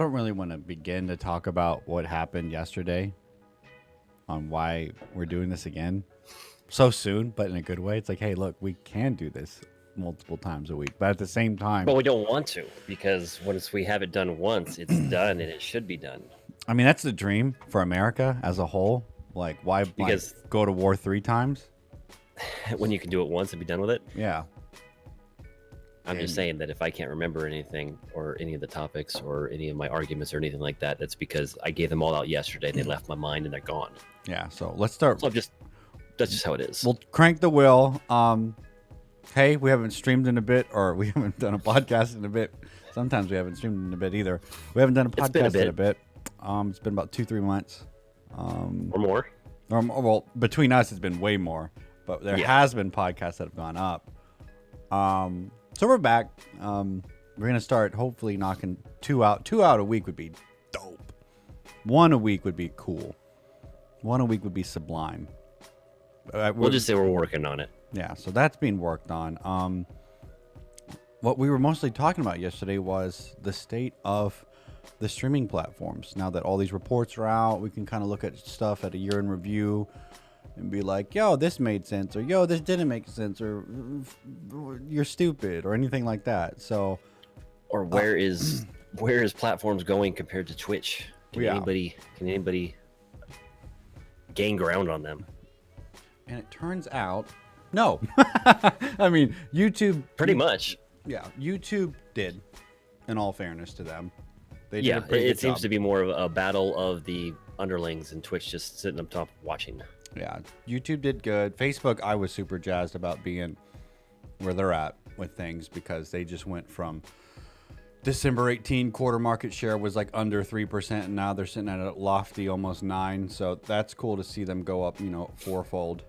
don't really want to begin to talk about what happened yesterday on why we're doing this again so soon, but in a good way. It's like, hey, look, we can do this multiple times a week, but at the same time, But we don't want to, because once we have it done once, it's done, and it should be done. I mean, that's the dream for America as a whole. Like, why Because go to war 3 times? when you can do it once and be done with it. Yeah. I'm just saying that if I can't remember anything or any of the topics or any of my arguments or anything like that, that's because I gave them all out yesterday. They left my mind and they're gone. Yeah. So let's start. So that's just how it is. We'll crank the wheel. Hey, we haven't streamed in a bit, or we haven't done a podcast in a bit. Sometimes we haven't streamed in a bit either. We haven't done a podcast in a bit. It's been about 2-3 months. Or more. Well, between us, it's been way more. But there has been podcasts that have gone up. So we're back. We're gonna start hopefully knocking 2 out. 2 out a week would be dope. 1 a week would be cool. 1 a week would be sublime. We'll just say we're working on it. Yeah, so that's being worked on. What we were mostly talking about yesterday was the state of the streaming platforms. Now that all these reports are out, we can kind of look at stuff at a year in review and be like, yo, this made sense, or yo, this didn't make sense, or you're stupid, or anything like that. So, or where is platforms going compared to Twitch? Can anybody gain ground on them? And it turns out, no. I mean, YouTube pretty much. Yeah, YouTube did. In all fairness to them, they did. Yeah, a pretty it good seems job. to be more of a battle of the underlings, and Twitch just sitting up top watching. Yeah, YouTube did good. Facebook, I was super jazzed about being where they're at with things, because they just went from December 18 quarter market share was like under 3%, and now they're sitting at a lofty almost 9. So that's cool to see them go up, 4-fold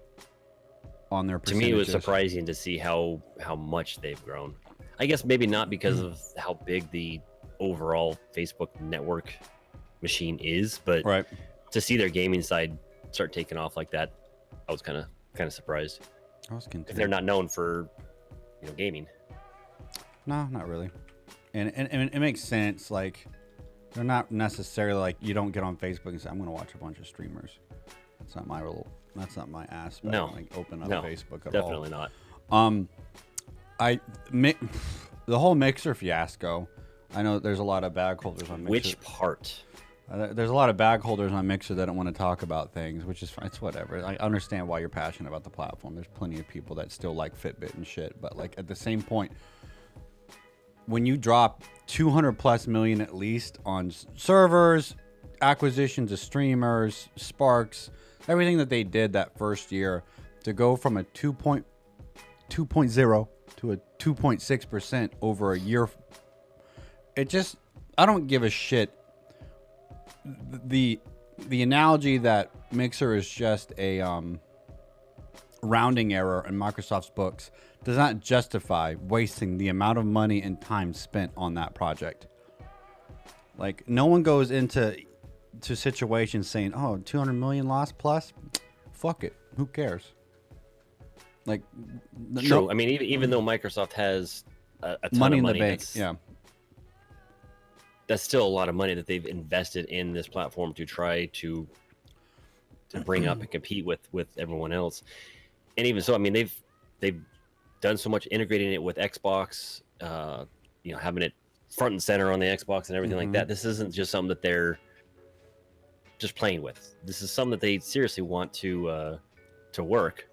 on their percentages. To me, it was surprising to see how much they've grown. I guess maybe not because of how big the overall Facebook network machine is, but right. To see their gaming side start taking off like that, I was kind of surprised. I was content. If they're not known for gaming. No, not really. And it makes sense. Like, they're not necessarily like, you don't get on Facebook and say, I'm going to watch a bunch of streamers. That's not my aspect. No, like, open up Facebook at definitely all. not. The whole Mixer fiasco. I know there's a lot of bag holders on Mixer. Which part? There's a lot of bag holders on Mixer that don't want to talk about things, which is fine. It's whatever. I understand why you're passionate about the platform. There's plenty of people that still like Fitbit and shit, but like at the same point, when you drop 200 plus million at least on servers, acquisitions of streamers, Sparks, everything that they did that first year, to go from a 2.0 to a 2.6% over a year, I don't give a shit. The analogy that Mixer is just a rounding error in Microsoft's books does not justify wasting the amount of money and time spent on that project. Like, no one goes into situations saying, oh, 200 million loss plus, fuck it, who cares? Like, true. No, I mean, even though Microsoft has a ton money of in money, the bank, yeah, that's still a lot of money that they've invested in this platform to try to bring up and compete with everyone else. And even so, I mean, they've done so much integrating it with Xbox, having it front and center on the Xbox and everything like that. This isn't just something that they're just playing with. This is something that they seriously want to work,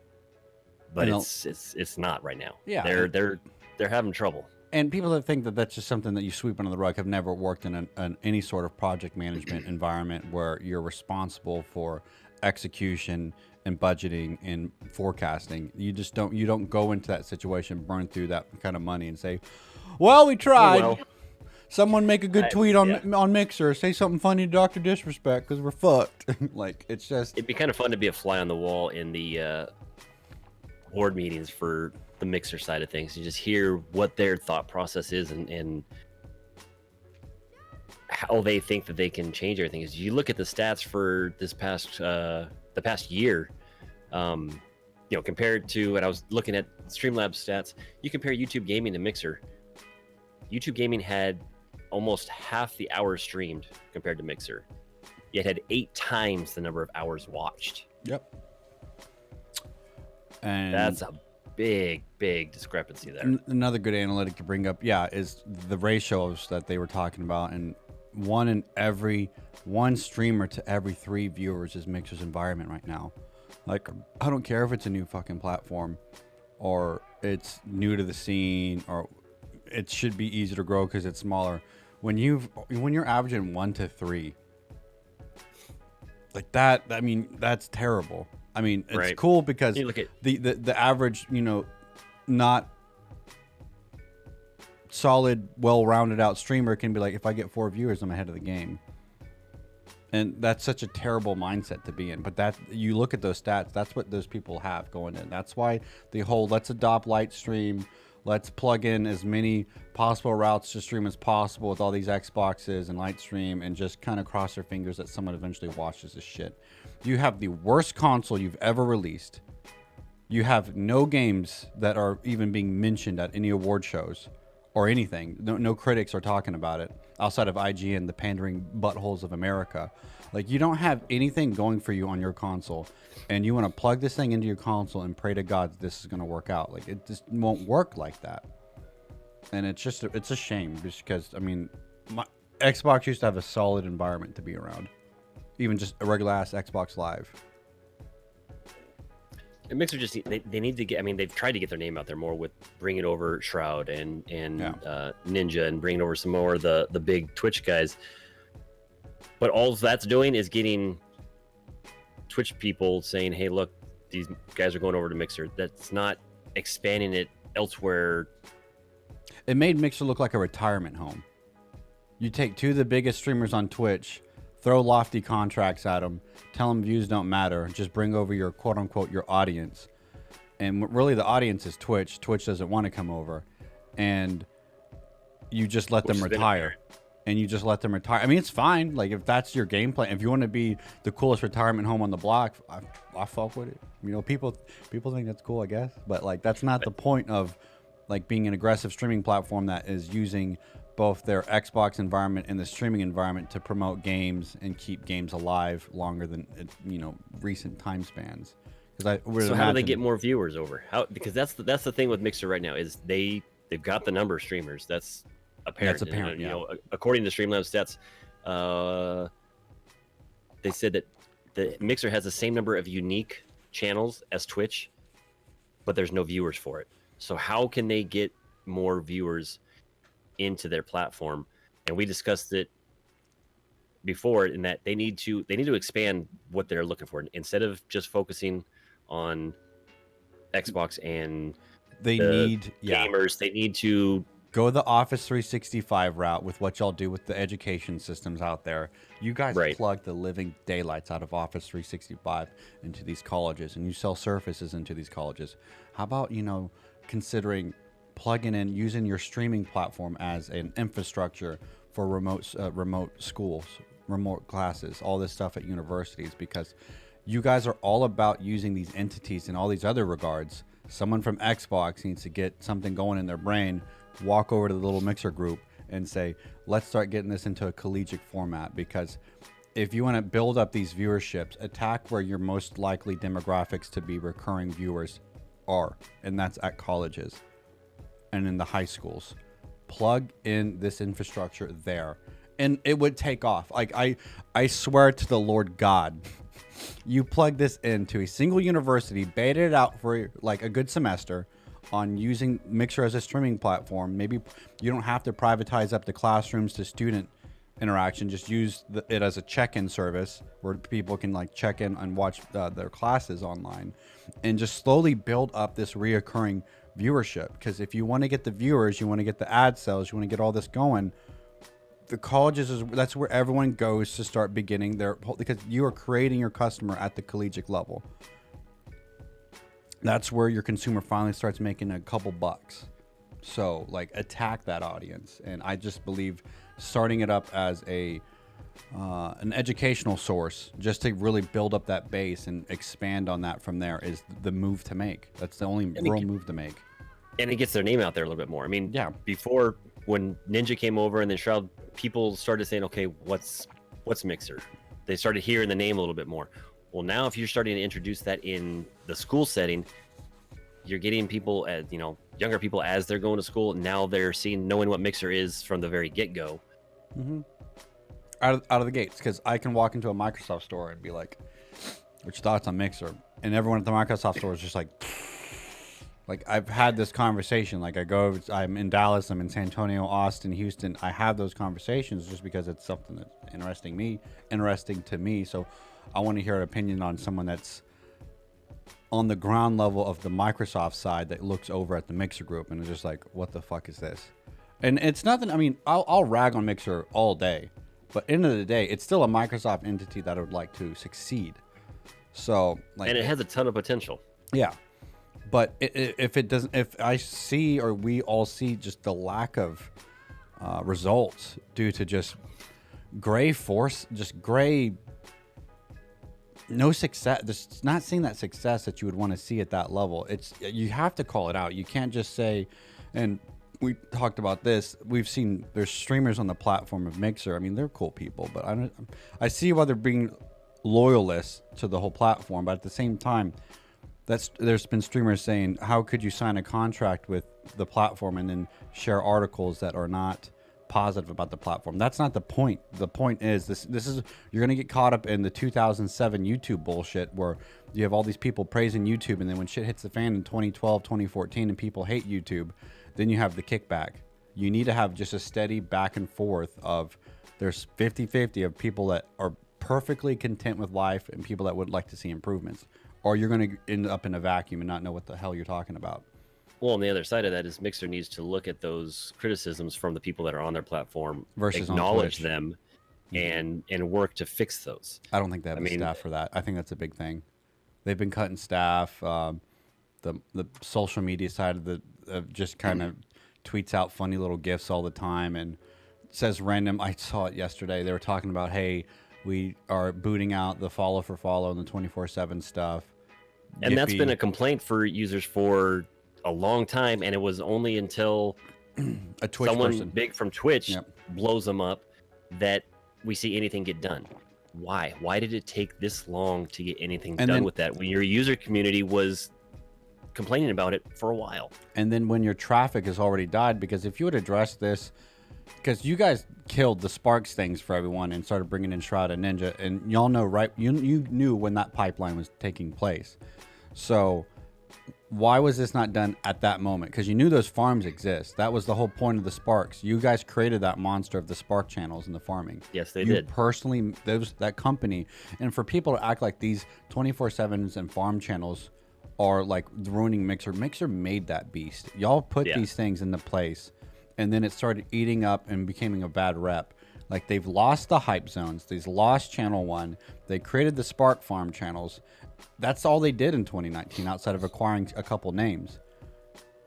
but it's not right now. Yeah, they're having trouble. And people that think that that's just something that you sweep under the rug have never worked in any sort of project management environment where you're responsible for execution and budgeting and forecasting. You don't go into that situation, burn through that kind of money and say, well, we tried. Oh, well. Someone make a good tweet on Mixer, say something funny to Dr. Disrespect because we're fucked. Like, it's just... It'd be kind of fun to be a fly on the wall in the board meetings for the Mixer side of things. You just hear what their thought process is and how they think that they can change everything. As you look at the stats for this past the past year, compared to, and I was looking at Streamlabs stats, you compare YouTube Gaming to Mixer. YouTube Gaming had almost half the hours streamed compared to Mixer, yet had 8 times the number of hours watched. Yep. And That's a big discrepancy there. Another good analytic to bring up, is the ratios that they were talking about. And one streamer to every 3 viewers is Mixer's environment right now. Like, I don't care if it's a new fucking platform or it's new to the scene, or it should be easy to grow because it's smaller. When you're averaging 1 to 3, like that, I mean, that's terrible. I mean, it's Right. cool because You look at the average, not solid, well-rounded out streamer can be like, if I get 4 viewers, I'm ahead of the game. And that's such a terrible mindset to be in. But that, you look at those stats, that's what those people have going in. That's why the whole let's adopt Lightstream, let's plug in as many possible routes to stream as possible with all these Xboxes and Lightstream, and just kind of cross their fingers that someone eventually watches this shit. You have the worst console you've ever released. You have no games that are even being mentioned at any award shows or anything. No critics are talking about it outside of IGN, the pandering buttholes of America. Like, you don't have anything going for you on your console, and you want to plug this thing into your console and pray to God that this is going to work out. Like, it just won't work like that. And it's a shame, just because, I mean, Xbox used to have a solid environment to be around. Even just a regular ass Xbox Live. And Mixer just they need to get. I mean, they've tried to get their name out there more with bringing over Shroud and Ninja, and bringing over some more of the big Twitch guys. But all that's doing is getting Twitch people saying, "Hey, look, these guys are going over to Mixer." That's not expanding it elsewhere. It made Mixer look like a retirement home. You take 2 of the biggest streamers on Twitch, throw lofty contracts at them, tell them views don't matter, just bring over your quote-unquote your audience. And really the audience is Twitch. Twitch doesn't want to come over. And you just let them retire. And you just let them retire. I mean, it's fine. Like, if that's your game plan, if you want to be the coolest retirement home on the block, I fuck with it. People think that's cool, I guess. But, like, that's not the point of, like, being an aggressive streaming platform that is using both their Xbox environment and the streaming environment to promote games and keep games alive longer than recent time spans. So how do they get more viewers over? Because that's the thing with Mixer right now is they've got the number of streamers. That's apparent. That's apparent. And, according to Streamlabs stats, they said that the Mixer has the same number of unique channels as Twitch, but there's no viewers for it. So how can they get more viewers into their platform? And we discussed it before in that they need to expand what they're looking for instead of just focusing on Xbox and they need gamers. They need to go the Office 365 route with what y'all do with the education systems out there. You guys plug the living daylights out of Office 365 into these colleges, and you sell Surfaces into these colleges. How about considering plugging in, using your streaming platform as an infrastructure for remote schools, remote classes, all this stuff at universities, because you guys are all about using these entities in all these other regards. Someone from Xbox needs to get something going in their brain, walk over to the little Mixer group and say, let's start getting this into a collegiate format, because if you want to build up these viewerships, attack where your most likely demographics to be recurring viewers are, and that's at colleges and in the high schools. Plug in this infrastructure there, and it would take off. Like, I swear to the Lord God, you plug this into a single university, beta it out for like a good semester on using Mixer as a streaming platform. Maybe you don't have to privatize up the classrooms to student interaction. Just use it as a check-in service where people can like check in and watch their classes online, and just slowly build up this reoccurring viewership. Because if you want to get the viewers, you want to get the ad sales, you want to get all this going, the colleges that's where everyone goes to start beginning their, because you are creating your customer at the collegiate level. That's where your consumer finally starts making a couple bucks. So like, attack that audience. And I just believe starting it up as an educational source, just to really build up that base and expand on that from there, is the move to make. That's the only real move to make. And it gets their name out there a little bit more. I mean, before when Ninja came over and then Shroud, people started saying, okay, what's Mixer? They started hearing the name a little bit more. Well, now if you're starting to introduce that in the school setting, you're getting people as, you know, younger people as they're going to school. Now they're knowing what Mixer is from the very get-go. Mm-hmm. Out of the gates, because I can walk into a Microsoft store and be like, "What's your thoughts on Mixer?" And everyone at the Microsoft store is just like I've had this conversation. Like I'm in Dallas, I'm in San Antonio, Austin, Houston. I have those conversations just because it's something that's interesting to me. So I want to hear an opinion on someone that's on the ground level of the Microsoft side that looks over at the Mixer group and is just like, "What the fuck is this?" And it's nothing. I mean, I'll rag on Mixer all day. But end of the day, it's still a Microsoft entity that I would like to succeed. So, like, and it has a ton of potential. Yeah, but if I see or we all see just the lack of results due to just no success. Just not seeing that success that you would want to see at that level. You have to call it out. You can't just say, and we talked about this. We've seen there's streamers on the platform of Mixer. I mean, they're cool people, but I see why they're being loyalists to the whole platform. But at the same time, there's been streamers saying, how could you sign a contract with the platform and then share articles that are not positive about the platform? That's not the point. The point is this is you're going to get caught up in the 2007 YouTube bullshit where you have all these people praising YouTube, and then when shit hits the fan in 2012, 2014 and people hate YouTube, then you have the kickback. You need to have just a steady back and forth of there's 50-50 of people that are perfectly content with life and people that would like to see improvements, or you're going to end up in a vacuum and not know what the hell you're talking about. Well, on the other side of that is Mixer needs to look at those criticisms from the people that are on their platform, versus acknowledge them, and work to fix those. I don't think they have the staff for that. I think that's a big thing. They've been cutting staff. The social media side of just kind of tweets out funny little gifs all the time and says random. I saw it yesterday. They were talking about, hey, we are booting out the follow for follow and the 24/7 stuff. And that's been a complaint for users for a long time, and it was only until a Twitch someone person big from Twitch blows them up that we see anything get done. Why did it take this long to get anything done with that when your user community was complaining about it for a while? And then when your traffic has already died, because if you would address this, because you guys killed the Sparks things for everyone and started bringing in Shroud and Ninja, and y'all know, right? You knew when that pipeline was taking place. So why was this not done at that moment? Because you knew those farms exist. That was the whole point of the Sparks. You guys created that monster of the Spark channels and the farming. Yes, they did. Personally, that company. And for people to act like these 24/7s and farm channels are like ruining Mixer. Mixer made that beast. Y'all put these things into place, and then it started eating up and becoming a bad rep. Like, they've lost the hype zones. They've lost Channel 1. They created the Spark Farm channels. That's all they did in 2019 outside of acquiring a couple names.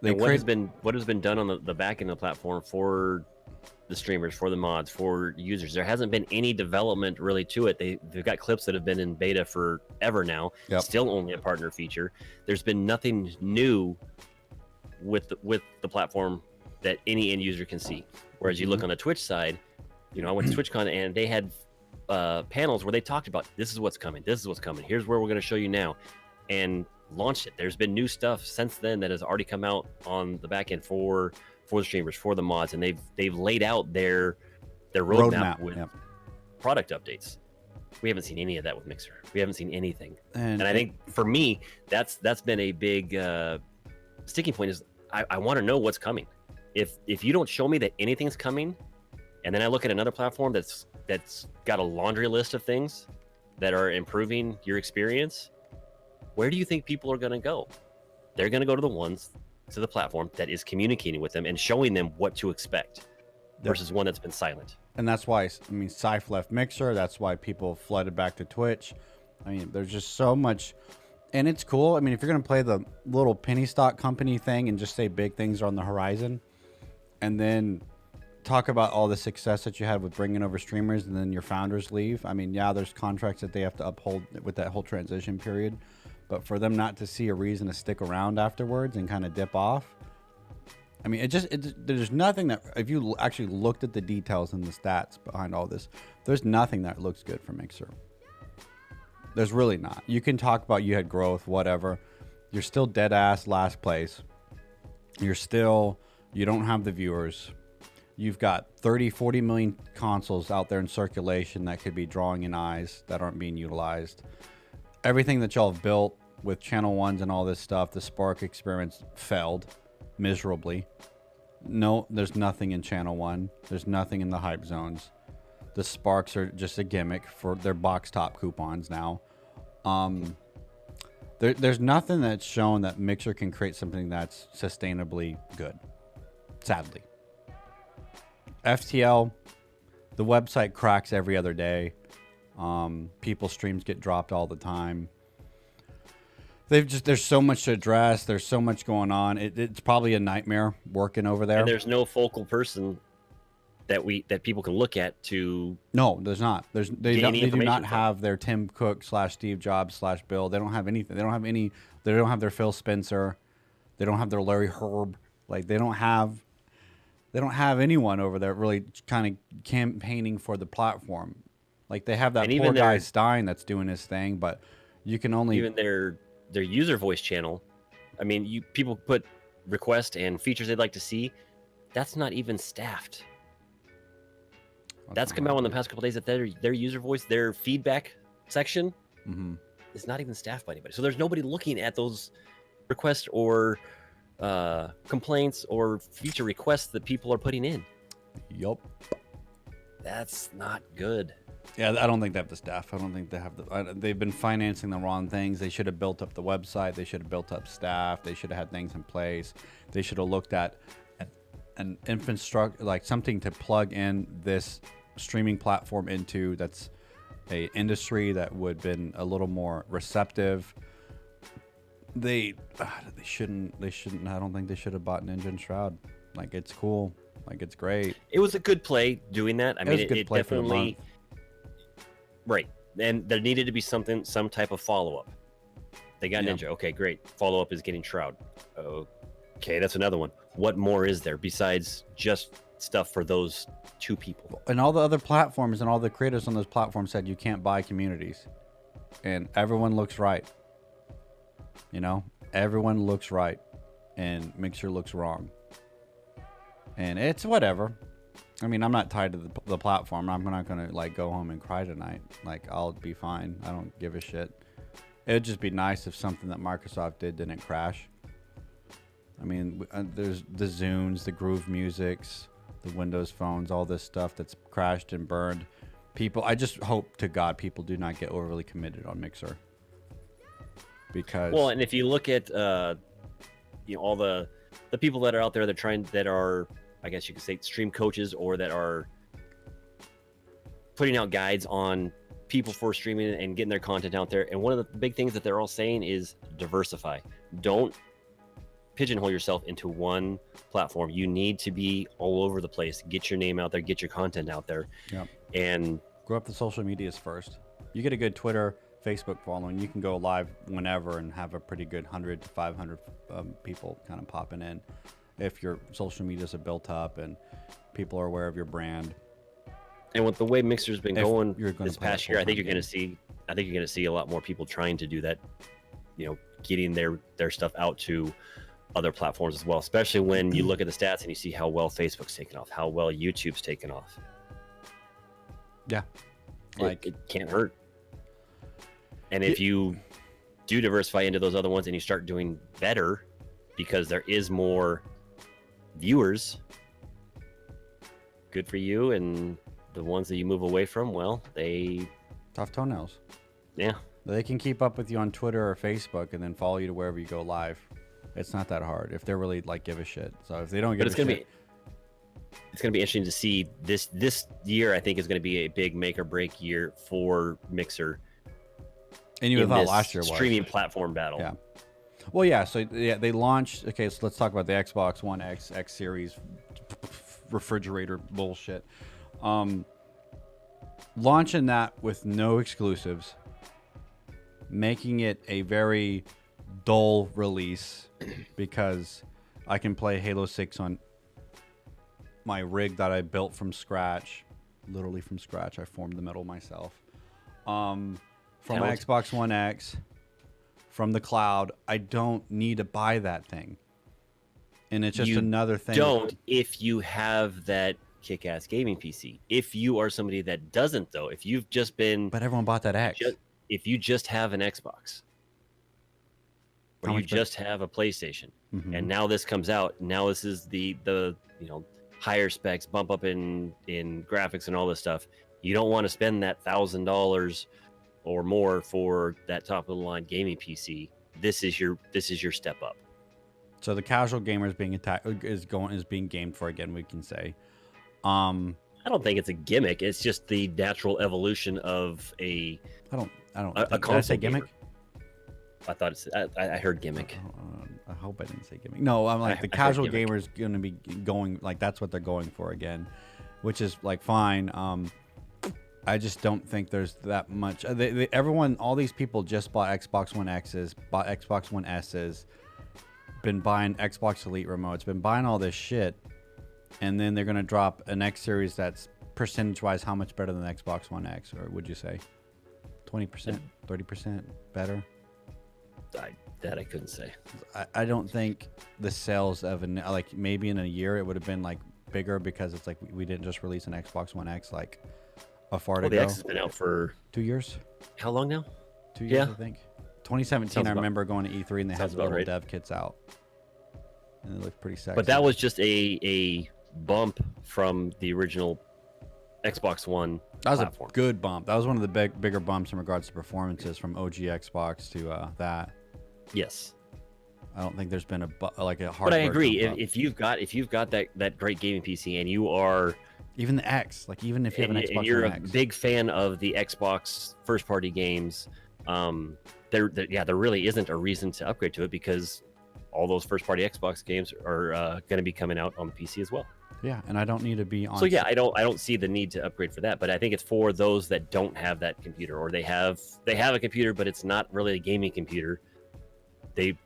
What has been done on the back end of the platform for the streamers, for the mods, for users? There hasn't been any development really to it. They've got clips that have been in beta forever now. Still only a partner feature. There's been nothing new with the platform that any end user can see. Whereas you look on the Twitch side, you know, I went to TwitchCon and they had panels where they talked about this is what's coming, here's where we're going to show you now, and launched it. There's been new stuff since then that has already come out on the back end for the streamers, for the mods, and they've laid out their roadmap with product updates. We haven't seen any of that with Mixer. We haven't seen anything, and I think for me that's been a big sticking point. Is I want to know what's coming. If you don't show me that anything's coming, and then I look at another platform that's got a laundry list of things that are improving your experience, where do you think people are going to go? They're going to go to the platform that is communicating with them and showing them what to expect versus one that's been silent. And that's why, Syph left Mixer. That's why people flooded back to Twitch. There's just so much, and it's cool. If you're going to play the little penny stock company thing and just say big things are on the horizon, and then talk about all the success that you had with bringing over streamers, and then your founders leave. There's contracts that they have to uphold with that whole transition period, but for them not to see a reason to stick around afterwards and kind of dip off, I mean, there's nothing that, if you actually looked at the details and the stats behind all this, there's nothing that looks good for Mixer. There's really not. You can talk about you had growth, whatever. You're still dead ass last place. You don't have the viewers. You've got 30, 40 million consoles out there in circulation that could be drawing in eyes that aren't being utilized. Everything that y'all have built with channel ones and all this stuff, the Spark experiments failed miserably. No, there's nothing in channel one. There's nothing in the hype zones. The Sparks are just a gimmick for their box top coupons now. There's nothing that's shown that Mixer can create something that's sustainably good. Sadly. FTL, the website cracks every other day. People's streams get dropped all the time. There's so much to address. There's so much going on. It's probably a nightmare working over there. And there's no focal person that people can look at to. No, there's not. They do not from. have their Tim Cook / Steve Jobs / Bill. They don't have anything. They don't have their Phil Spencer. They don't have their Larry Herb. Like they don't have anyone over there really kind of campaigning for the platform. Like they have that poor guy Stein that's doing his thing, but you can only even their user voice channel. I mean, people put requests and features they'd like to see. That's not even staffed. That's come out in the past couple of days that their user voice, their feedback section is not even staffed by anybody. So there's nobody looking at those requests or complaints or feature requests that people are putting in. Yup. That's not good. Yeah, I don't think they have the staff. I don't think they have they've been financing the wrong things. They should have built up the website. They should have built up staff. They should have had things in place. They should have looked at an infrastructure, like something to plug in this streaming platform into that's a industry that would have been a little more receptive. They shouldn't. I don't think they should have bought Ninja and Shroud. Like, it's cool. Like, it's great. It was a good play doing that. I mean, it definitely. Right. And there needed to be some type of follow-up. They got Ninja. Okay, great. Follow-up is getting Shroud. Okay, that's another one. What more is there besides just stuff for those two people? And all the other platforms and all the creators on those platforms said you can't buy communities. And everyone looks right. You know? Everyone looks right. And Mixer looks wrong. And it's whatever. I mean, I'm not tied to the platform. I'm not going to, like, go home and cry tonight. Like, I'll be fine. I don't give a shit. It'd just be nice if something that Microsoft didn't crash. I mean, there's the Zunes, the Groove Musics, the Windows phones, all this stuff that's crashed and burned. I just hope to God people do not get overly committed on Mixer. Because... Well, and if you look at, all the people that are out there that are, I guess you could say, stream coaches, or that are putting out guides on people for streaming and getting their content out there. And one of the big things that they're all saying is diversify. Don't pigeonhole yourself into one platform. You need to be all over the place. Get your name out there. Get your content out there. Yep. And grow up the social medias first. You get a good Twitter, Facebook following, you can go live whenever and have a pretty good 100 to 500 people kind of popping in. If your social medias are built up and people are aware of your brand. And with the way Mixer's been going this play past year, I think you're going to see a lot more people trying to do that, getting their stuff out to other platforms as well, especially when you look at the stats and you see how well Facebook's taken off, how well YouTube's taken off. Yeah. It can't hurt. And if you do diversify into those other ones and you start doing better because there is more viewers, good for you. And the ones that you move away from, well, tough toenails. Yeah. They can keep up with you on Twitter or Facebook and then follow you to wherever you go live. It's not that hard if they're really give a shit. So if they don't give a shit, it's going to be interesting to see this year. I think is going to be a big make or break year for Mixer. And you thought last year was streaming platform battle. Yeah. Well, yeah. So they launched. Okay, so let's talk about the Xbox One X Series refrigerator bullshit. Launching that with no exclusives, making it a very dull release because I can play Halo 6 on my rig that I built from scratch, literally from scratch. I formed the metal myself. From my Xbox One X, from the cloud. I don't need to buy that thing. And it's just another thing. Don't if you have that kick-ass gaming PC. If you are somebody that doesn't, though, if you've just been... But everyone bought that X. If you just have an Xbox, or you just have a PlayStation, and now this comes out, now this is the higher specs, bump up in graphics and all this stuff. You don't want to spend that $1,000 or more for that top of the line gaming PC. This is your step up. So the casual gamer is being being gamed for again. We can say. I don't think it's a gimmick. It's just the natural evolution of a. I don't. Did I say gimmick? I thought I heard gimmick. I hope I didn't say gimmick. No, I'm like the casual gamer is going to be going like that's what they're going for again, which is like fine. I just don't think there's that much. Everyone, all these people just bought Xbox One X's, bought Xbox One S's, been buying Xbox Elite remotes, been buying all this shit, and then they're gonna drop an X series that's percentage-wise how much better than the Xbox One X, or would you say 20%, 30% better? That I couldn't say. I don't think the sales of like maybe in a year it would have been like bigger because it's like we didn't just release an Xbox One X like a far to go. The X has been out for 2 years. How long now? 2 years, I think. 2017, I remember going to E3 and they had little right. dev kits out, and it looked pretty sexy. But that was just a bump from the original Xbox One. That was platform. A good bump. That was one of the bigger bumps in regards to performances from OG Xbox to that. Yes. I don't think there's been a hard. But I agree. If you've got that great gaming PC and you are even the X, like even if you have an Xbox, and you're One a X. big fan of the Xbox first party games, there really isn't a reason to upgrade to it because all those first party Xbox games are going to be coming out on the PC as well. Yeah, and I don't need to be on. So yeah, I don't see the need to upgrade for that, but I think it's for those that don't have that computer, or they have a computer, but it's not really a gaming computer. They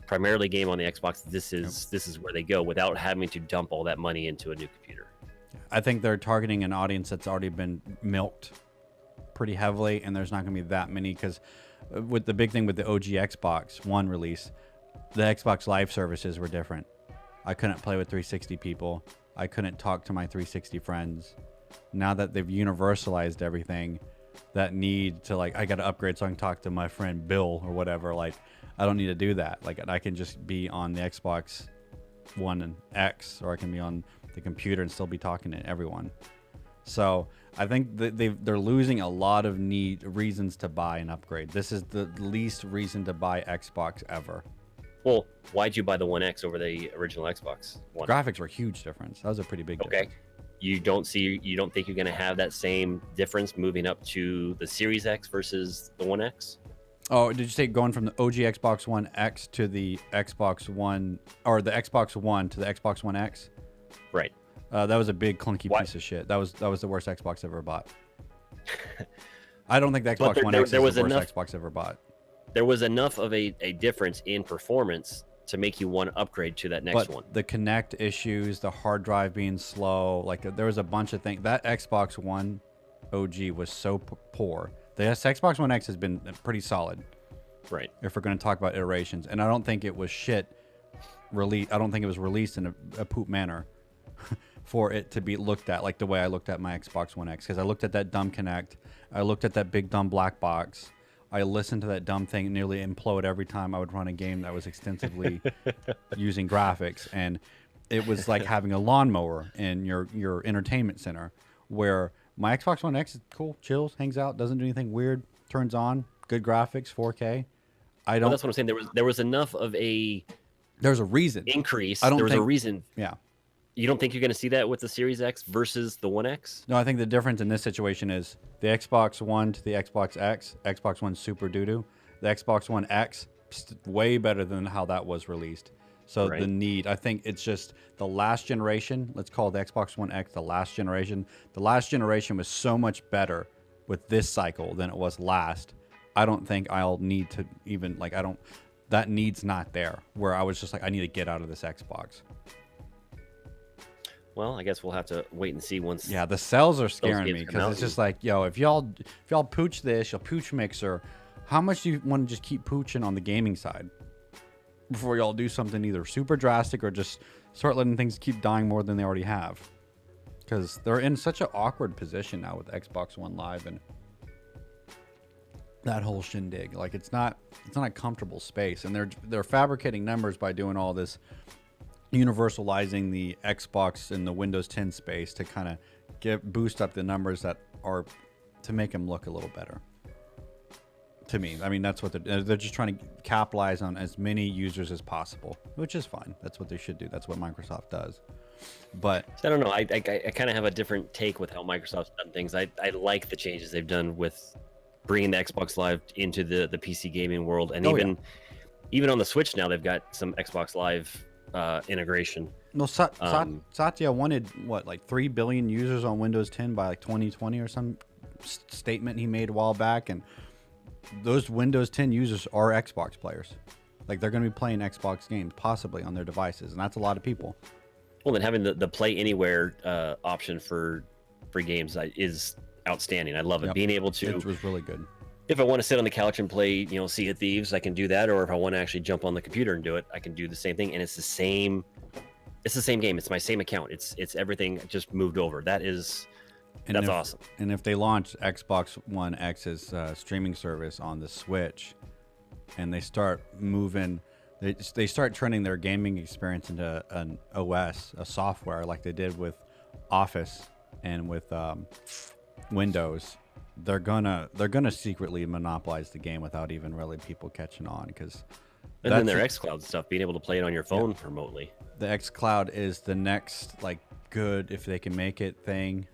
primarily game on the Xbox. This is where they go without having to dump all that money into a new computer. I think they're targeting an audience that's already been milked pretty heavily, and there's not going to be that many because with the big thing with the OG Xbox One release, the Xbox Live services were different. I couldn't play with 360 people. I couldn't talk to my 360 friends. Now that they've universalized everything, that need to I got to upgrade so I can talk to my friend Bill or whatever. Like, I don't need to do that. Like, I can just be on the Xbox One and X, or I can be on the computer and still be talking to everyone. So I think that they're losing a lot of reasons to buy and upgrade. This is the least reason to buy Xbox ever. Well, why'd you buy the One X over the original Xbox One? Graphics were a huge difference. That was a pretty big difference. You don't think you're going to have that same difference moving up to the Series X versus the One X? Oh, did you say going from the OG Xbox One X to the Xbox One, or the Xbox One to the Xbox One X? Right. That was a big clunky piece of shit. That was the worst Xbox ever bought. I don't think the Xbox One X is the worst Xbox ever bought. There was enough of a difference in performance to make you want to upgrade to that next one. The Connect issues, the hard drive being slow, there was a bunch of things. That Xbox One OG was so poor. The Xbox One X has been pretty solid. Right. If we're going to talk about iterations. And I don't think it was shit released. I don't think it was released in a poop manner for it to be looked at like the way I looked at my Xbox One X. Because I looked at that dumb Connect. I looked at that big dumb black box. I listened to that dumb thing nearly implode every time I would run a game that was extensively using graphics. And it was like having a lawnmower in your entertainment center, where my Xbox One X is cool, chills, hangs out, doesn't do anything weird, turns on, good graphics, 4K. That's what I'm saying. There was enough of a... There's a reason. Increase. There was a reason. Yeah. You don't think you're going to see that with the Series X versus the One X? No, I think the difference in this situation is the Xbox One to the Xbox X, Xbox One super doo-doo. The Xbox One X, way better than how that was released. So right. I think it's just the last generation. Let's call the Xbox One X the last generation. The last generation was so much better with this cycle than it was last. I don't think I'll need to even, that need's not there. Where I was just like, I need to get out of this Xbox. Well, I guess we'll have to wait and see once. Yeah, the sales are those scaring games me come because out it's just like, yo, if y'all pooch this, you'll pooch Mixer. How much do you want to just keep pooching on the gaming side before y'all do something either super drastic or just start letting things keep dying more than they already have? Because they're in such an awkward position now with Xbox One Live and that whole shindig. Like it's not a comfortable space, and they're fabricating numbers by doing all this, universalizing the Xbox and the Windows 10 space to kind of boost up the numbers that are to make them look a little better. To me, I mean, that's what they're just trying to capitalize on as many users as possible, which is fine. That's what they should do. That's what Microsoft does. But I don't know. I kind of have a different take with how Microsoft's done things. I like the changes they've done with bringing the Xbox Live into the PC gaming world, and even on the Switch now they've got some Xbox Live integration. no, Satya wanted what, like 3 billion users on Windows 10 by like 2020 or some statement he made a while back, and those Windows 10 users are Xbox players. Like they're going to be playing Xbox games possibly on their devices, and that's a lot of people. Well, then having the Play Anywhere option for free games is outstanding. I love it. Yep. Being able to, It was really good. if I want to sit on the couch and play, Sea of Thieves, I can do that. Or if I want to actually jump on the computer and do it, I can do the same thing. And it's the same game. It's my same account. It's everything just moved over. That's awesome. And if they launch Xbox One X's streaming service on the Switch, and they start moving, they start turning their gaming experience into an OS, a software, like they did with Office and with Windows, they're gonna secretly monopolize the game without even really people catching on. Because And then their xCloud stuff, being able to play it on your phone remotely. the xCloud is the next like good, if they can make it, thing.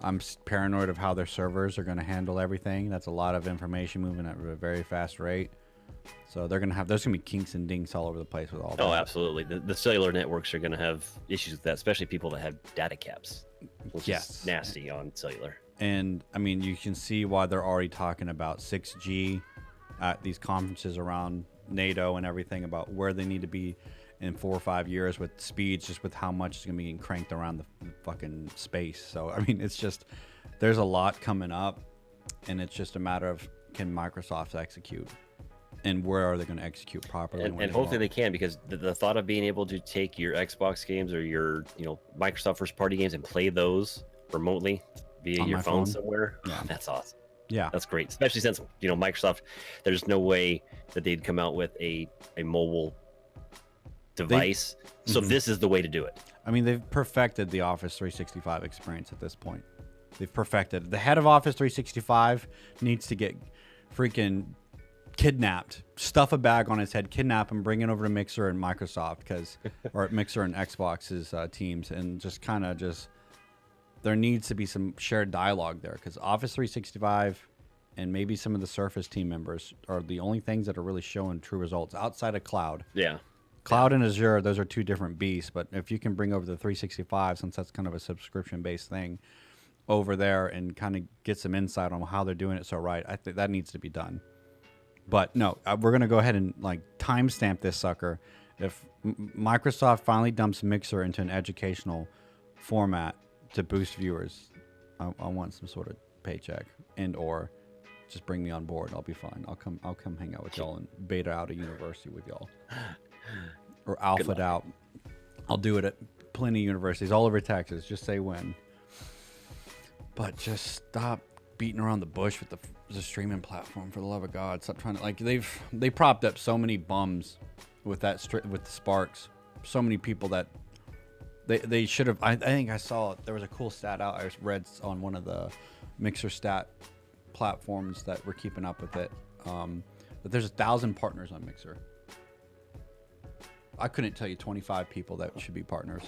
I'm paranoid of how their servers are going to handle everything. That's a lot of information moving at a very fast rate. So there's going to be kinks and dinks all over the place with all that. Oh, absolutely. The cellular networks are going to have issues with that, especially people that have data caps, which is nasty on cellular. And I mean, you can see why they're already talking about 6G at these conferences around NATO and everything, about where they need to be in 4 or 5 years with speeds, just with how much is going to be getting cranked around the fucking space. So, I mean, it's just, there's a lot coming up, and it's just a matter of, can Microsoft execute? And where are they going to execute properly? And hopefully they can, because the thought of being able to take your Xbox games or your Microsoft first party games and play those remotely via your phone somewhere, that's awesome. Yeah, that's great, especially since Microsoft, there's no way that they'd come out with a mobile device. So this is the way to do it. I mean, they've perfected the Office 365 experience at this point. They've perfected it. The head of Office 365 needs to get freaking kidnapped, stuff a bag on his head, kidnap him, bring it over to Mixer and Microsoft, or Mixer and Xbox's teams, and just there needs to be some shared dialogue there, because Office 365 and maybe some of the Surface team members are the only things that are really showing true results outside of cloud. Yeah. Cloud and Azure, those are two different beasts. But if you can bring over the 365, since that's kind of a subscription-based thing, over there and kind of get some insight on how they're doing it so right, I think that needs to be done. But no, we're going to go ahead and like timestamp this sucker. If Microsoft finally dumps Mixer into an educational format to boost viewers, I want some sort of paycheck, and or just bring me on board. I'll be fine. I'll come hang out with y'all and beta out a university with y'all. Or alpha out. I'll do it at plenty of universities all over Texas. Just say when. But just stop beating around the bush with the streaming platform, for the love of God. Stop trying to they propped up so many bums with with the Sparks. So many people that they should have. I think I saw there was a cool stat out I read on one of the Mixer stat platforms that were keeping up with it. But there's 1,000 partners on Mixer. I couldn't tell you 25 people that should be partners.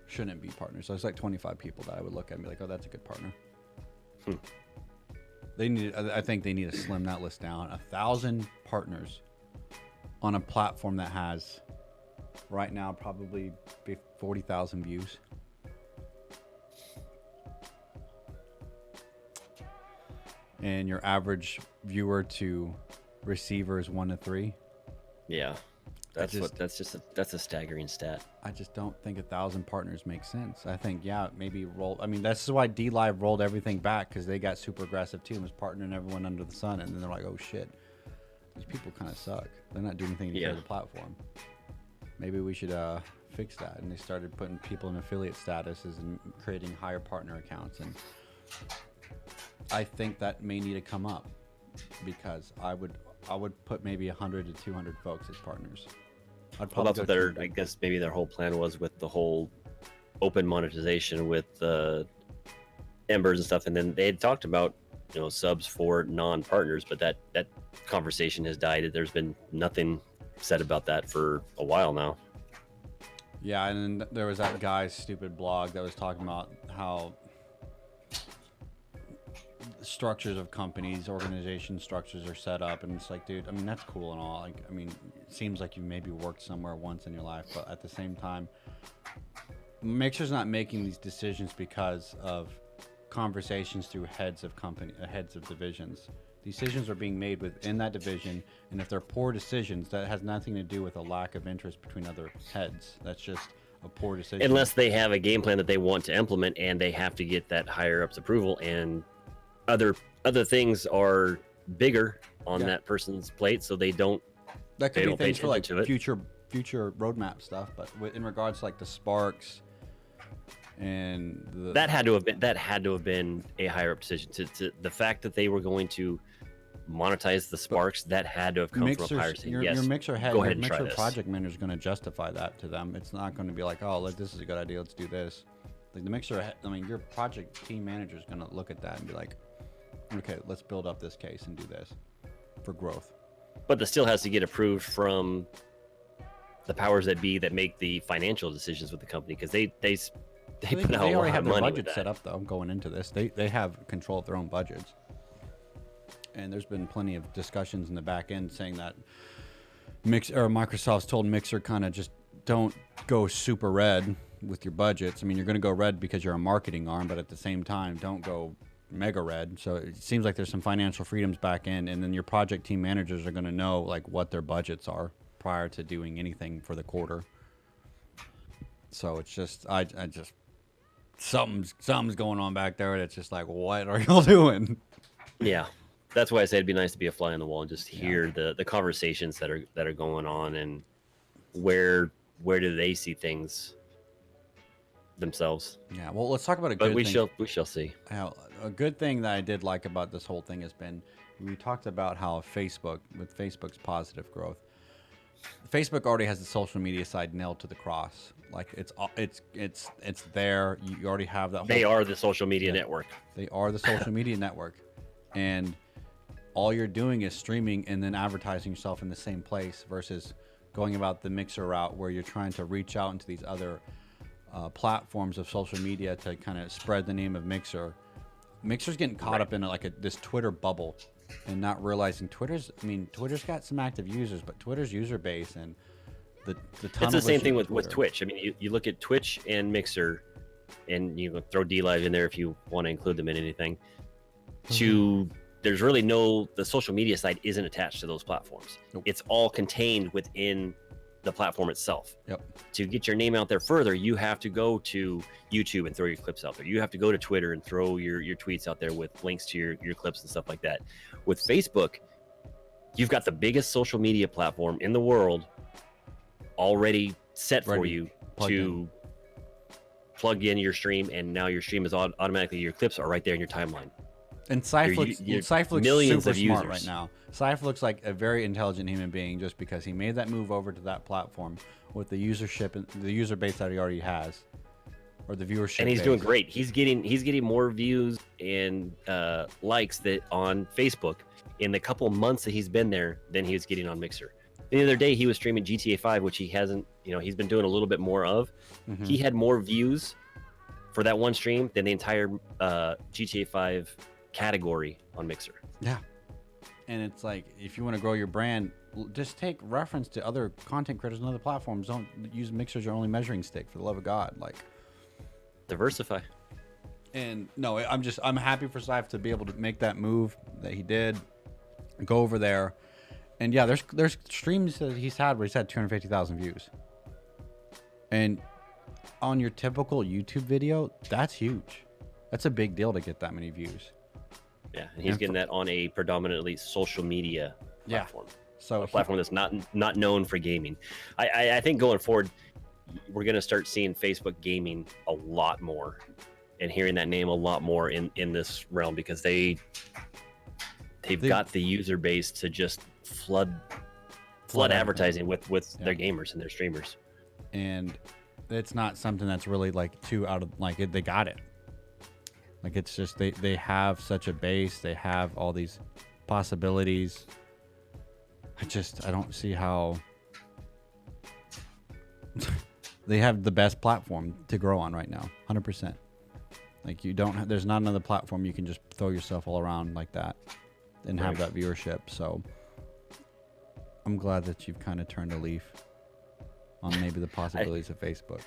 Shouldn't be partners. So it's like 25 people that I would look at and be like, oh, that's a good partner. I think they need to slim that list down. 1,000 partners on a platform that has right now probably 40,000 views. And your average viewer to receivers 1 to 3. Yeah, that's just- that's a staggering stat. I just don't think 1,000 partners makes sense. I think, yeah, maybe roll. I mean, this is why D Live rolled everything back, because they got super aggressive too and was partnering everyone under the sun. And then they're like, oh shit, these people kind of suck. They're not doing anything to Yeah. carry the platform. Maybe we should fix that. And they started putting people in affiliate statuses and creating higher partner accounts. And I think that may need to come up, because I would put maybe 100 to 200 folks as partners. I'd Well, that's go what their, 200. I guess maybe their whole plan was with the whole open monetization with Embers and stuff, and then they had talked about subs for non-partners, but that conversation has died. There's been nothing said about that for a while now. Yeah, and then there was that guy's stupid blog that was talking about how structures of companies, organization structures are set up, and it's like, dude, I mean, that's cool and all. Like, I mean, it seems like you maybe worked somewhere once in your life, but at the same time, Mixer's not making these decisions because of conversations through heads of divisions. Decisions are being made within that division, and if they're poor decisions, that has nothing to do with a lack of interest between other heads. That's just a poor decision. Unless they have a game plan that they want to implement, and they have to get that higher up's approval, and other things are bigger on Yeah. that person's plate, so they don't. that could they be don't pay things for like attention to it. future roadmap stuff, but in regards to like the Sparks and That had to have been a higher up decision. To the fact that they were going to monetize the Sparks, that had to have come from a higher saying, your yes, Mixer head, go your ahead and try Mixer this. project manager is going to justify that to them. It's not going to be like, oh, this is a good idea, let's do this. Like the Mixer, I mean, your project team manager is going to look at that and be like, okay, let's build up this case and do this for growth. But that still has to get approved from the powers that be that make the financial decisions with the company, because they put out a They lot already of have their money budget with set that. up though. Going into this, they have control of their own budgets, and there's been plenty of discussions in the back end saying that Microsoft's told Mixer kind of just don't go super red with your budgets. I mean, you're going to go red because you're a marketing arm, but at the same time, don't go mega red. So it seems like there's some financial freedoms back end, and then your project team managers are going to know like what their budgets are prior to doing anything for the quarter. So it's just I just something's going on back there that's just like, what are y'all doing? Yeah, that's why I say it'd be nice to be a fly on the wall and just hear the conversations that are going on, and where do they see things themselves. Yeah, well, let's talk about a But good we thing. shall see. How, a good thing that I did like about this whole thing has been, we talked about how with Facebook's positive growth, Facebook already has the social media side nailed to the cross. Like it's there. You already have that. They are the social media network. They are the social media network, and all you're doing is streaming and then advertising yourself in the same place versus going about the Mixer route where you're trying to reach out into these other platforms of social media to kind of spread the name of Mixer. Mixer's getting caught up in this Twitter bubble and not realizing Twitter's got some active users, but Twitter's user base and the It's the same thing with Twitch. I mean, you look at Twitch and Mixer, and you can throw D Live in there if you want to include them in anything. There's really the social media side isn't attached to those platforms. Nope. It's all contained within the platform itself. Yep. To get your name out there further, you have to go to YouTube and throw your clips out there. You have to go to Twitter and throw your tweets out there with links to your clips and stuff like that. With Facebook, you've got the biggest social media platform in the world already set for Ready. you Plugged to plug in your stream, and now your stream is automatically, your clips are right there in your timeline. And Cypher looks millions super of smart users. right now. Cypher looks like a very intelligent human being just because he made that move over to that platform with the usership and the user base that he already has, or the viewership. And he's base. doing great. He's getting more views and likes that on Facebook in the couple months that he's been there than he was getting on Mixer. The other day he was streaming GTA 5, which he hasn't, he's been doing a little bit more of. Mhm. He had more views for that one stream than the entire GTA 5 category on Mixer. Yeah. And it's like, if you want to grow your brand, just take reference to other content creators on other platforms. Don't use Mixer as your only measuring stick, for the love of God. Like, Diversify. and no, I'm happy for Cypher to be able to make that move that he did, go over there And yeah, there's streams that he's had where he's had 250,000 views. And on your typical YouTube video, that's huge. That's a big deal to get that many views. Yeah, and he's getting that on a predominantly social media platform. So a platform that's not known for gaming. I think going forward, we're going to start seeing Facebook gaming a lot more and hearing that name a lot more in this realm, because they've got the user base to just flood advertising with their gamers and their streamers. And it's not something that's really like too out of like it, they got it. Like it's just they have such a base, they have all these possibilities. I don't see how they have the best platform to grow on right now, 100%. Like there's not another platform you can just throw yourself all around like that and have that viewership. So I'm glad that you've kind of turned a leaf on maybe the possibilities of Facebook.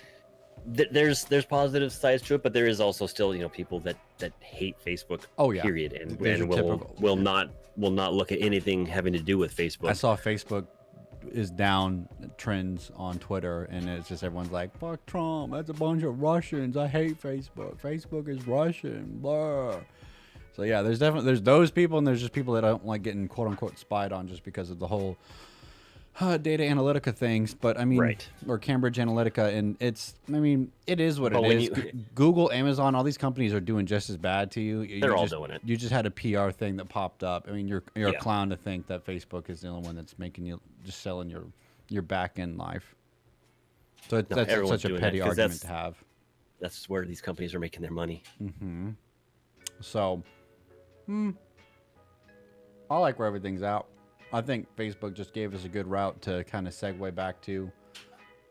There's positive sides to it, but there is also still people that hate Facebook. Oh yeah, period, and will not look at anything having to do with Facebook. I saw Facebook is down trends on Twitter, and it's just everyone's like, "Fuck Trump! That's a bunch of Russians. I hate Facebook. Facebook is Russian." Blah. So yeah, there's those people, and there's just people that don't like getting quote unquote spied on just because of the whole data Analytica things, but I mean, or Cambridge Analytica, and it is what it is. Google, Amazon, all these companies are doing just as bad to you. They're all doing it. You just had a PR thing that popped up. I mean, you're a clown to think that Facebook is the only one that's making you just selling your back end life. So that's such a petty argument to have. That's where these companies are making their money. Mm-hmm. So, I like where everything's out. I think Facebook just gave us a good route to kind of segue back to.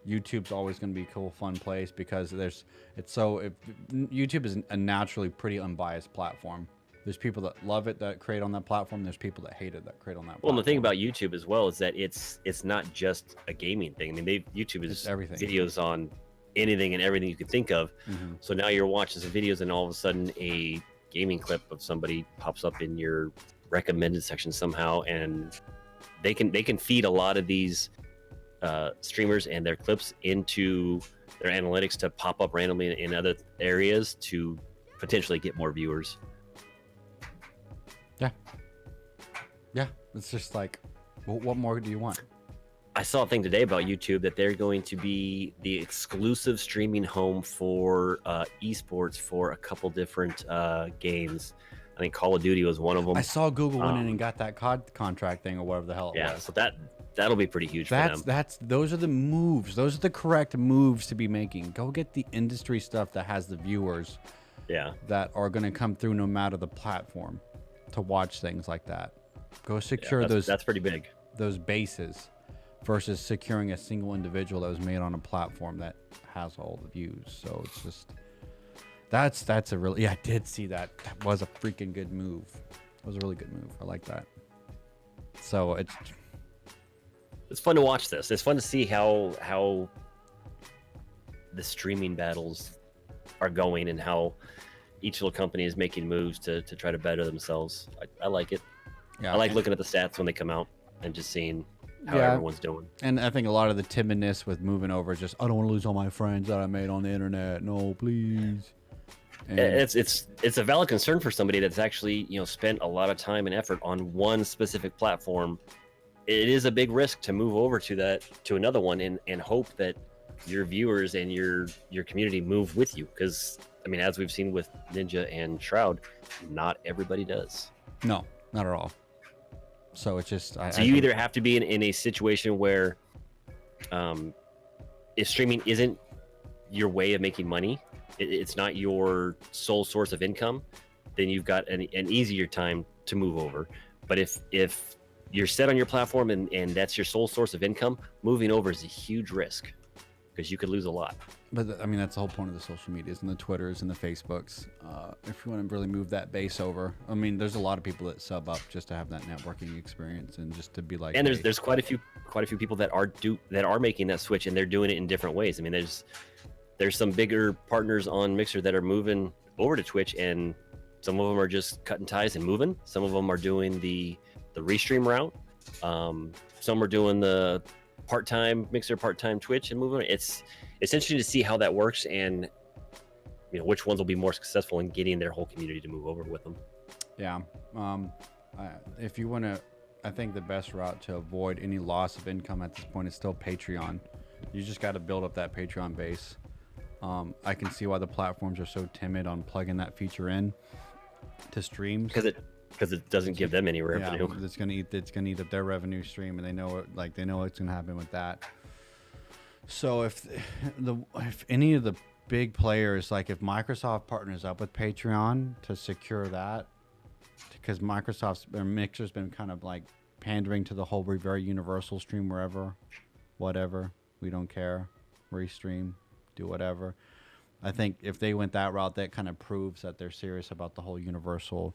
YouTube's always going to be a cool, fun place because YouTube is a naturally pretty unbiased platform. There's people that love it that create on that platform. There's people that hate it that create on that platform. Well, and the thing about YouTube as well is that it's not just a gaming thing. I mean, YouTube is everything. Videos on anything and everything you could think of. Mm-hmm. So now you're watching some videos and all of a sudden a gaming clip of somebody pops up in your recommended section somehow, and they can feed a lot of these streamers and their clips into their analytics to pop up randomly in other areas to potentially get more viewers. Yeah, it's just like, what more do you want? I saw a thing today about YouTube that they're going to be the exclusive streaming home for esports for a couple different games. I think Call of Duty was one of them. I saw Google went in and got that COD contract thing or whatever the hell it was. Yeah, so that'll be pretty huge for them. Those are the moves. Those are the correct moves to be making. Go get the industry stuff that has the viewers. Yeah. That are going to come through no matter the platform to watch things like that. Go secure those. That's pretty big. Those bases versus securing a single individual that was made on a platform that has all the views. So it's just. That's a really, I did see that. That was a freaking good move. It was a really good move. I like that. So it's fun to watch this. It's fun to see how the streaming battles are going and how each little company is making moves to try to better themselves. I like it. Yeah, I like looking at the stats when they come out and just seeing how everyone's doing. And I think a lot of the timidness with moving over, just I don't want to lose all my friends that I made on the internet. No, please. And it's a valid concern for somebody that's actually spent a lot of time and effort on one specific platform. It is a big risk to move over to another one and hope that your viewers and your community move with you, because I mean, as we've seen with Ninja and Shroud, not everybody does. No, not at all. So it's just you either have to be in a situation where if streaming isn't your way of making money, it's not your sole source of income, then you've got an easier time to move over. But if you're set on your platform and that's your sole source of income, moving over is a huge risk because you could lose a lot. But I mean, that's the whole point of the social medias and the Twitters and the Facebooks. If you want to really move that base over, I mean, there's a lot of people that sub up just to have that networking experience and just to be like. And there's quite a few people that are making that switch, and they're doing it in different ways. I mean, there's some bigger partners on Mixer that are moving over to Twitch, and some of them are just cutting ties and moving. Some of them are doing the restream route, Some are doing the part-time Mixer, part-time Twitch, and moving. It's interesting to see how that works, and which ones will be more successful in getting their whole community to move over with them. Yeah. If you want to, I think the best route to avoid any loss of income at this point is still Patreon. You just got to build up that Patreon base. I can see why the platforms are so timid on plugging that feature in to streams. Because it doesn't give them any revenue. Yeah, it's gonna eat up their revenue stream, and they know what's gonna happen with that. So if any of the big players, like if Microsoft partners up with Patreon to secure that, because Microsoft's Mixer's been kind of like pandering to the whole we're very universal, stream wherever, whatever, we don't care, restream, do whatever. I think if they went that route, that kind of proves that they're serious about the whole universal,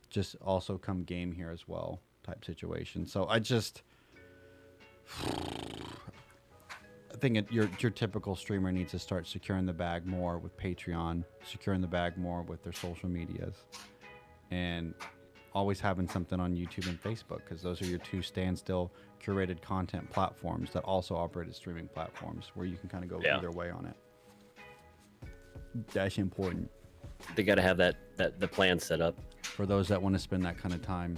just also come game here as well type situation. So I think your typical streamer needs to start securing the bag more with Patreon, securing the bag more with their social medias, and always having something on YouTube and Facebook, because those are your two standstill curated content platforms that also operate as streaming platforms where you can kind of go either way on it. That's important. They got to have the plan set up for those that want to spend that kind of time,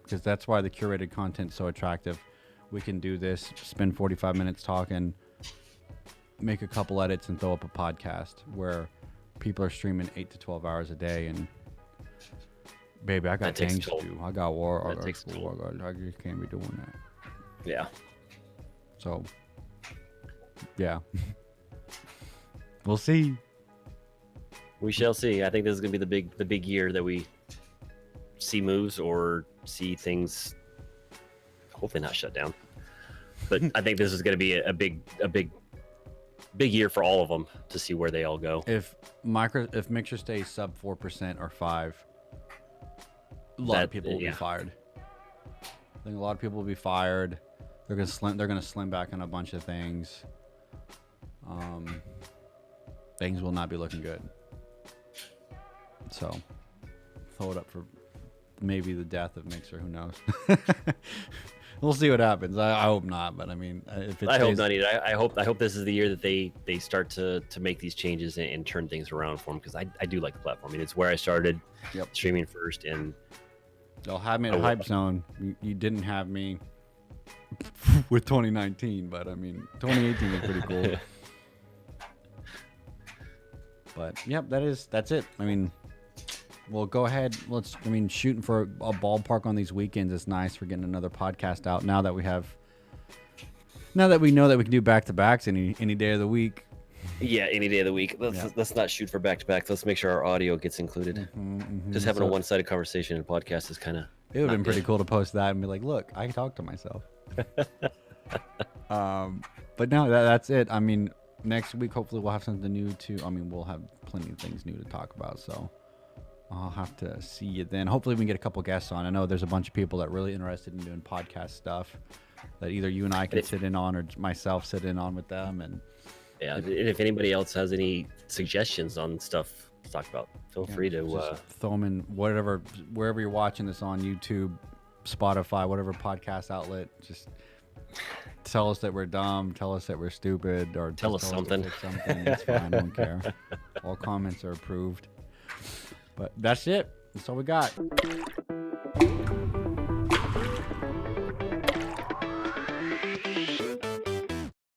because that's why the curated content's so attractive. We can do this, spend 45 minutes talking, make a couple edits, and throw up a podcast where people are streaming 8 to 12 hours a day. And baby, I got things to do. I got war. I just can't be doing that. Yeah. So, yeah. We'll see. We shall see. I think this is going to be the big year that we see moves or see things hopefully not shut down. But I think this is going to be a big year for all of them to see where they all go. If Mixer stays sub 4% or 5%, a lot of people will be fired. I think a lot of people will be fired. They're gonna slim back on a bunch of things. Things will not be looking good. So throw it up for maybe the death of Mixer. Who knows? We'll see what happens. I hope not, but I mean, if it I hope not either. I hope this is the year that they start to make these changes and turn things around for them, because I do like the platform. I mean, it's where I started streaming first, and they'll have me at Hype Zone. You didn't have me with 2019, but I mean, 2018 was pretty cool. But yep, that's it. I mean, well, go ahead. Shooting for a ballpark on these weekends is nice. We're getting another podcast out now that we know that we can do back-to-backs any day of the week. Yeah, any day of the week. Let's not shoot for back-to-backs. Let's make sure our audio gets included. Just having a one-sided conversation in a podcast is kind of... It would have been pretty cool to post that and be like, look, I can talk to myself. But no, that's it. I mean, next week, hopefully we'll have something new we'll have plenty of things new to talk about, so I'll have to see you then. Hopefully we can get a couple guests on. I know there's a bunch of people that are really interested in doing podcast stuff that either you and I can sit in on, or myself sit in on with them. And if anybody else has any suggestions on stuff to talk about, feel free to throw them in wherever you're watching this on, YouTube, Spotify, whatever podcast outlet. Just tell us that we're dumb, tell us that we're stupid, or tell us something. It's fine, I don't care. All comments are approved. But that's it. That's all we got.